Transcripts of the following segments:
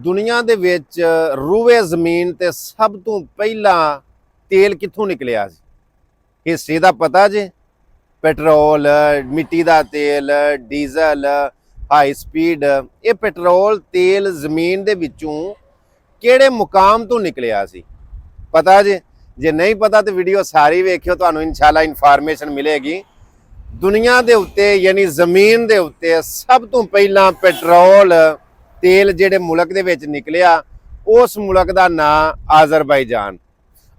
ਦੁਨੀਆ ਦੇ ਵਿੱਚ ਰੂਵੇ ਜ਼ਮੀਨ ਤੇ ਸਭ ਤੋਂ ਪਹਿਲਾਂ ਤੇਲ ਕਿੱਥੋਂ ਨਿਕਲਿਆ ਸੀ? ਹਿੱਸੇ ਦਾ ਪਤਾ ਜੇ? ਪੈਟਰੋਲ, ਮਿੱਟੀ ਦਾ ਤੇਲ, ਡੀਜ਼ਲ, ਹਾਈ ਸਪੀਡ, ਇਹ ਪੈਟਰੋਲ ਤੇਲ ਜ਼ਮੀਨ ਦੇ ਵਿੱਚੋਂ ਕਿਹੜੇ ਮੁਕਾਮ ਤੋਂ ਨਿਕਲਿਆ ਸੀ? ਪਤਾ ਜੇ ਨਹੀਂ ਪਤਾ ਤੇ ਵੀਡੀਓ ਸਾਰੀ ਵੇਖਿਓ, ਤੁਹਾਨੂੰ ਇਨਸ਼ਾਅੱਲਾ ਇਨਫੋਰਮੇਸ਼ਨ ਮਿਲੇਗੀ। ਦੁਨੀਆ ਦੇ ਉੱਤੇ ਯਾਨੀ ਜ਼ਮੀਨ ਦੇ ਉੱਤੇ ਸਭ ਤੋਂ ਪਹਿਲਾਂ ਪੈਟਰੋਲ ਤੇਲ ਜਿਹੜੇ ਮੁਲਕ ਦੇ ਵਿੱਚ ਨਿਕਲਿਆ, ਉਸ ਮੁਲਕ ਦਾ ਨਾਂ ਆਜ਼ਰਬਾਈਜਾਨ।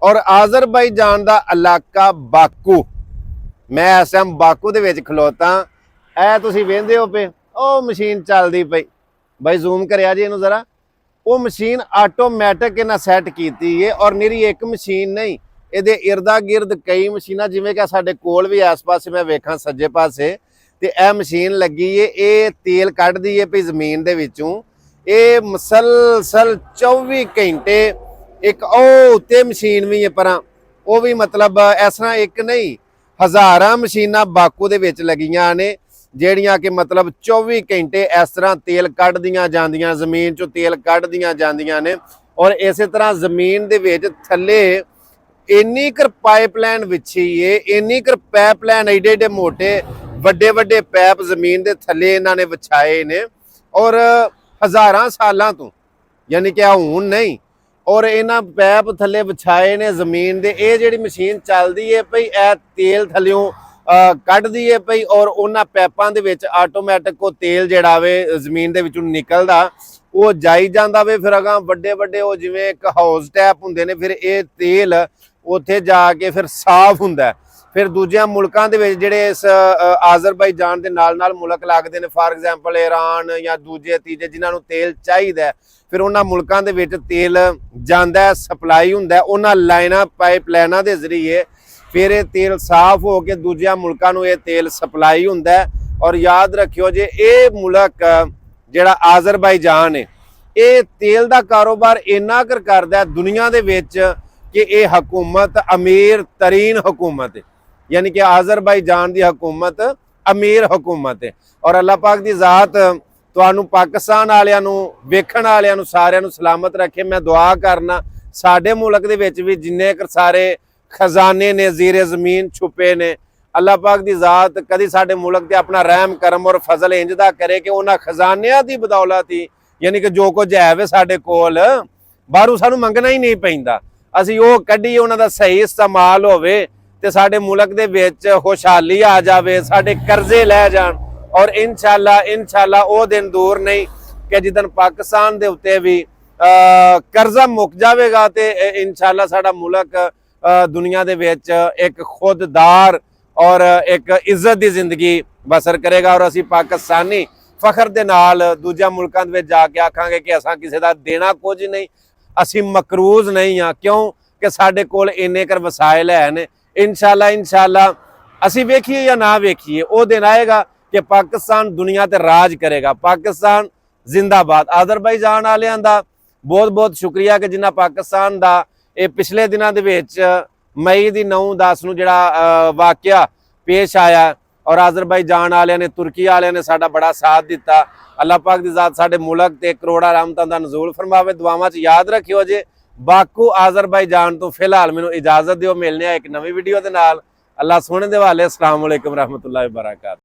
ਔਰ ਆਜ਼ਰਬਾਈਜਾਨ ਦਾ ਇਲਾਕਾ ਬਾਕੂ। ਮੈਂ ਇਸ ਟਾਈਮ ਬਾਕੂ ਦੇ ਵਿੱਚ ਖਲੋਤਾ। ਇਹ ਤੁਸੀਂ ਵੇਖਦੇ ਹੋ ਪਏ, ਉਹ ਮਸ਼ੀਨ ਚੱਲਦੀ ਪਈ, ਬਾਈ ਜ਼ੂਮ ਕਰਿਆ ਜੀ ਇਹਨੂੰ ਜ਼ਰਾ। ਉਹ ਮਸ਼ੀਨ ਆਟੋਮੈਟਿਕ ਇਹਨਾਂ ਸੈੱਟ ਕੀਤੀ ਹੈ, ਔਰ ਨਿਰੀ ਇੱਕ ਮਸ਼ੀਨ ਨਹੀਂ, ਇਹਦੇ ਇਰਦਾ ਗਿਰਦ ਕਈ ਮਸ਼ੀਨਾਂ, ਜਿਵੇਂ ਕਿ ਸਾਡੇ ਕੋਲ ਵੀ ਇਸ ਪਾਸੇ ਮੈਂ ਵੇਖਾਂ ਸੱਜੇ ਪਾਸੇ, ਤੇ ਇਹ ਮਸ਼ੀਨ ਲੱਗੀ ਏ। ਇਹ ਤੇਲ ਕੱਢਦੀ ਏ ਪਈ ਜ਼ਮੀਨ ਦੇ ਵਿੱਚੋਂ। ਇਹ ਮਸਲਸਲ 24 ਘੰਟੇ ਇੱਕ ਉਹ ਉੱਤੇ ਮਸ਼ੀਨ ਵੀ ਹੈ, ਪਰ ਉਹ ਵੀ ਮਤਲਬ ਇਸ ਤਰ੍ਹਾਂ ਇੱਕ ਨਹੀਂ, ਹਜ਼ਾਰਾਂ ਮਸ਼ੀਨਾਂ ਬਾਕੂ ਦੇ ਵਿੱਚ ਲੱਗੀਆਂ ਨੇ, ਜਿਹੜੀਆਂ ਕਿ ਮਤਲਬ 24 ਘੰਟੇ ਇਸ ਤਰ੍ਹਾਂ ਤੇਲ ਕੱਢਦੀਆਂ ਜਾਂਦੀਆਂ, ਜ਼ਮੀਨ ਚੋਂ ਤੇਲ ਕੱਢਦੀਆਂ ਜਾਂਦੀਆਂ ਨੇ। ਔਰ ਇਸੇ ਤਰ੍ਹਾਂ ਜ਼ਮੀਨ ਦੇ ਵਿੱਚ ਥੱਲੇ ਇੰਨੀ ਕੁ ਪਾਈਪਲਾਈਨ ਵਿਛੀ ਏ, ਇੰਨੀ ਕੁ ਪਾਈਪਲਾਈਨ ਏਡੇ ਏਡੇ ਮੋਟੇ ਵੱਡੇ ਵੱਡੇ ਪੈਪ ਜ਼ਮੀਨ ਦੇ ਥੱਲੇ ਇਹਨਾਂ ਨੇ ਵਿਛਾਏ ਨੇ, ਔਰ ਹਜ਼ਾਰਾਂ ਸਾਲਾਂ ਤੋਂ, ਯਾਨੀ ਕਿ ਹੁਣ ਨਹੀਂ। ਔਰ ਇਹਨਾਂ ਪੈਪ ਥੱਲੇ ਵਿਛਾਏ ਨੇ ਜ਼ਮੀਨ ਦੇ। ਇਹ ਜਿਹੜੀ ਮਸ਼ੀਨ ਚੱਲਦੀ ਹੈ ਪਈ, ਇਹ ਤੇਲ ਥੱਲਿਓਂ ਕੱਢਦੀ ਹੈ ਪਈ, ਔਰ ਉਹਨਾਂ ਪੈਪਾਂ ਦੇ ਵਿੱਚ ਆਟੋਮੈਟਿਕ ਉਹ ਤੇਲ ਜਿਹੜਾ ਵੇ ਜ਼ਮੀਨ ਦੇ ਵਿੱਚੋਂ ਨਿਕਲਦਾ, ਉਹ ਜਾਈ ਜਾਂਦਾ ਵੇ। ਫਿਰ ਅਗਾਂ ਵੱਡੇ ਵੱਡੇ ਉਹ ਜਿਵੇਂ ਇੱਕ ਹਾਊਸ ਟੈਪ ਹੁੰਦੇ ਨੇ, ਫਿਰ ਇਹ ਤੇਲ ਉੱਥੇ ਜਾ ਕੇ ਫਿਰ ਸਾਫ਼ ਹੁੰਦਾ। ਫਿਰ ਦੂਜਿਆਂ ਮੁਲਕਾਂ ਦੇ ਵਿੱਚ ਜਿਹੜੇ ਇਸ ਆਜ਼ਰਬਾਈਜਾਨ ਦੇ ਨਾਲ ਮੁਲਕ ਲੱਗਦੇ ਨੇ, ਫਾਰ ਐਗਜ਼ਾਮਪਲ ਈਰਾਨ ਜਾਂ ਦੂਜੇ ਤੀਜੇ ਜਿਨ੍ਹਾਂ ਨੂੰ ਤੇਲ ਚਾਹੀਦਾ, ਫਿਰ ਉਹਨਾਂ ਮੁਲਕਾਂ ਦੇ ਵਿੱਚ ਤੇਲ ਜਾਂਦਾ, ਸਪਲਾਈ ਹੁੰਦਾ ਉਹਨਾਂ ਲਾਈਨਾਂ ਪਾਈਪਲਾਈਨਾਂ ਦੇ ਜ਼ਰੀਏ। ਫਿਰ ਇਹ ਤੇਲ ਸਾਫ਼ ਹੋ ਕੇ ਦੂਜਿਆਂ ਮੁਲਕਾਂ ਨੂੰ ਇਹ ਤੇਲ ਸਪਲਾਈ ਹੁੰਦਾ। ਔਰ ਯਾਦ ਰੱਖਿਓ ਜੇ, ਇਹ ਮੁਲਕ ਜਿਹੜਾ ਆਜ਼ਰਬਾਈਜਾਨ ਹੈ, ਇਹ ਤੇਲ ਦਾ ਕਾਰੋਬਾਰ ਇੰਨਾ ਕਰ ਕਰਦਾ ਦੁਨੀਆ ਦੇ ਵਿੱਚ ਕਿ ਇਹ ਹਕੂਮਤ ਅਮੀਰ ਤਰੀਨ ਹਕੂਮਤ ਹੈ, ਯਾਨੀ ਕਿ ਆਜ਼ਰਬਾਈਜਾਨ ਦੀ ਹਕੂਮਤ ਅਮੀਰ ਹਕੂਮਤ ਹੈ। ਔਰ ਅੱਲਾਹ ਪਾਕ ਦੀ ਜ਼ਾਤ ਤੁਹਾਨੂੰ ਪਾਕਿਸਤਾਨ ਵਾਲਿਆਂ ਨੂੰ, ਵੇਖਣ ਵਾਲਿਆਂ ਨੂੰ, ਸਾਰਿਆਂ ਨੂੰ ਸਲਾਮਤ ਰੱਖੇ। ਮੈਂ ਦੁਆ ਕਰਨਾ ਸਾਡੇ ਮੁਲਕ ਦੇ ਵਿੱਚ ਵੀ ਜਿੰਨੇ ਕੁ ਸਾਰੇ ਖਜ਼ਾਨੇ ਨੇ ਜ਼ੀਰੇ ਜ਼ਮੀਨ ਛੁਪੇ ਨੇ, ਅੱਲਾਹ ਪਾਕ ਦੀ ਜ਼ਾਤ ਕਦੀ ਸਾਡੇ ਮੁਲਕ ਤੇ ਆਪਣਾ ਰਹਿਮ ਕਰਮ ਔਰ ਫਜ਼ਲ ਇੰਜ ਦਾ ਕਰੇ ਕਿ ਉਹਨਾਂ ਖਜ਼ਾਨਿਆਂ ਦੀ ਬਦੌਲਤ ਹੀ, ਯਾਨੀ ਕਿ ਜੋ ਕੁਝ ਹੈ ਵੇ ਸਾਡੇ ਕੋਲ, ਬਾਹਰੋਂ ਸਾਨੂੰ ਮੰਗਣਾ ਹੀ ਨਹੀਂ ਪੈਂਦਾ, ਅਸੀਂ ਉਹ ਕੱਢੀਏ, ਉਹਨਾਂ ਦਾ ਸਹੀ ਇਸਤੇਮਾਲ ਹੋਵੇ ਤੇ ਸਾਡੇ ਮੁਲਕ ਦੇ ਵਿੱਚ ਖੁਸ਼ਹਾਲੀ ਆ ਜਾਵੇ, ਸਾਡੇ ਕਰਜ਼ੇ ਲੈ ਜਾਣ। ਔਰ ਇਨਸ਼ਾਅੱਲਾ ਉਹ ਦਿਨ ਦੂਰ ਨਹੀਂ ਕਿ ਜਿੱਦਣ ਪਾਕਿਸਤਾਨ ਦੇ ਉੱਤੇ ਵੀ ਕਰਜ਼ਾ ਮੁੱਕ ਜਾਵੇਗਾ ਤੇ ਇਨਸ਼ਾਅੱਲਾ ਸਾਡਾ ਮੁਲਕ ਦੁਨੀਆ ਦੇ ਵਿੱਚ ਇੱਕ ਖੁਦਦਾਰ ਔਰ ਇੱਕ ਇੱਜ਼ਤ ਦੀ ਜ਼ਿੰਦਗੀ ਬਸਰ ਕਰੇਗਾ। ਔਰ ਅਸੀਂ ਪਾਕਿਸਤਾਨੀ ਫਖਰ ਦੇ ਨਾਲ ਦੂਜਿਆਂ ਮੁਲਕਾਂ ਦੇ ਵਿੱਚ ਜਾ ਕੇ ਆਖਾਂਗੇ ਕਿ ਅਸਾਂ ਕਿਸੇ ਦਾ ਦੇਣਾ ਕੁਝ ਨਹੀਂ, ਅਸੀਂ ਮਕਰੂਜ਼ ਨਹੀਂ ਹਾਂ, ਕਿਉਂ ਕਿ ਸਾਡੇ ਕੋਲ ਇੰਨੇ ਕਰ ਵਸਾਇਲ ਹੈ ਨੇ। ਇਨਸ਼ਾਅੱਲਾ ਅਸੀਂ ਵੇਖੀਏ ਜਾਂ ਨਾ ਵੇਖੀਏ, ਉਹ ਦਿਨ ਆਏਗਾ ਕਿ ਪਾਕਿਸਤਾਨ ਦੁਨੀਆ ਤੇ ਰਾਜ ਕਰੇਗਾ। ਪਾਕਿਸਤਾਨ ਜ਼ਿੰਦਾਬਾਦ। ਆਜ਼ਰਬਾਈਜਾਨ ਵਾਲਿਆਂ ਦਾ ਬਹੁਤ ਬਹੁਤ ਸ਼ੁਕਰੀਆ ਕਿ ਜਿਨ੍ਹਾਂ ਪਾਕਿਸਤਾਨ ਦਾ ਇਹ ਪਿਛਲੇ ਦਿਨਾਂ ਦੇ ਵਿੱਚ ਮਈ ਦੀ 9-10 ਨੂੰ ਜਿਹੜਾ ਵਾਕਿਆ ਪੇਸ਼ ਆਇਆ, ਔਰ ਆਜ਼ਰਬਾਈਜਾਨ ਵਾਲਿਆਂ ਨੇ, ਤੁਰਕੀ ਵਾਲਿਆਂ ਨੇ ਸਾਡਾ ਬੜਾ ਸਾਥ ਦਿੱਤਾ। ਅੱਲਾਹ ਪਾਕ ਦੀ ਜ਼ਾਤ ਸਾਡੇ ਮੁਲਕ ਤੇ ਕਰੋੜਾਂ ਰਹਿਮਤਾਂ ਦਾ ਨਜ਼ੂਲ ਫਰਮਾਵੇ। ਦੁਆਵਾਂ 'ਚ ਯਾਦ ਰੱਖਿਓ ਜੇ। ਬਾਕੂ ਆਜ਼ਰਬਾਈਜਾਨ ਤੋਂ ਫਿਲਹਾਲ ਮੈਨੂੰ ਇਜਾਜ਼ਤ ਦਿਓ, ਮਿਲਨੇ ਆ ਇੱਕ ਨਵੀਂ ਵੀਡੀਓ ਦੇ ਨਾਲ। ਅੱਲਾਹ ਸੋਹਣੇ ਦੇ ਵਾਲੇ। अस्सलाम वालेकुम रहमतुल्लाहि व बरकातहू।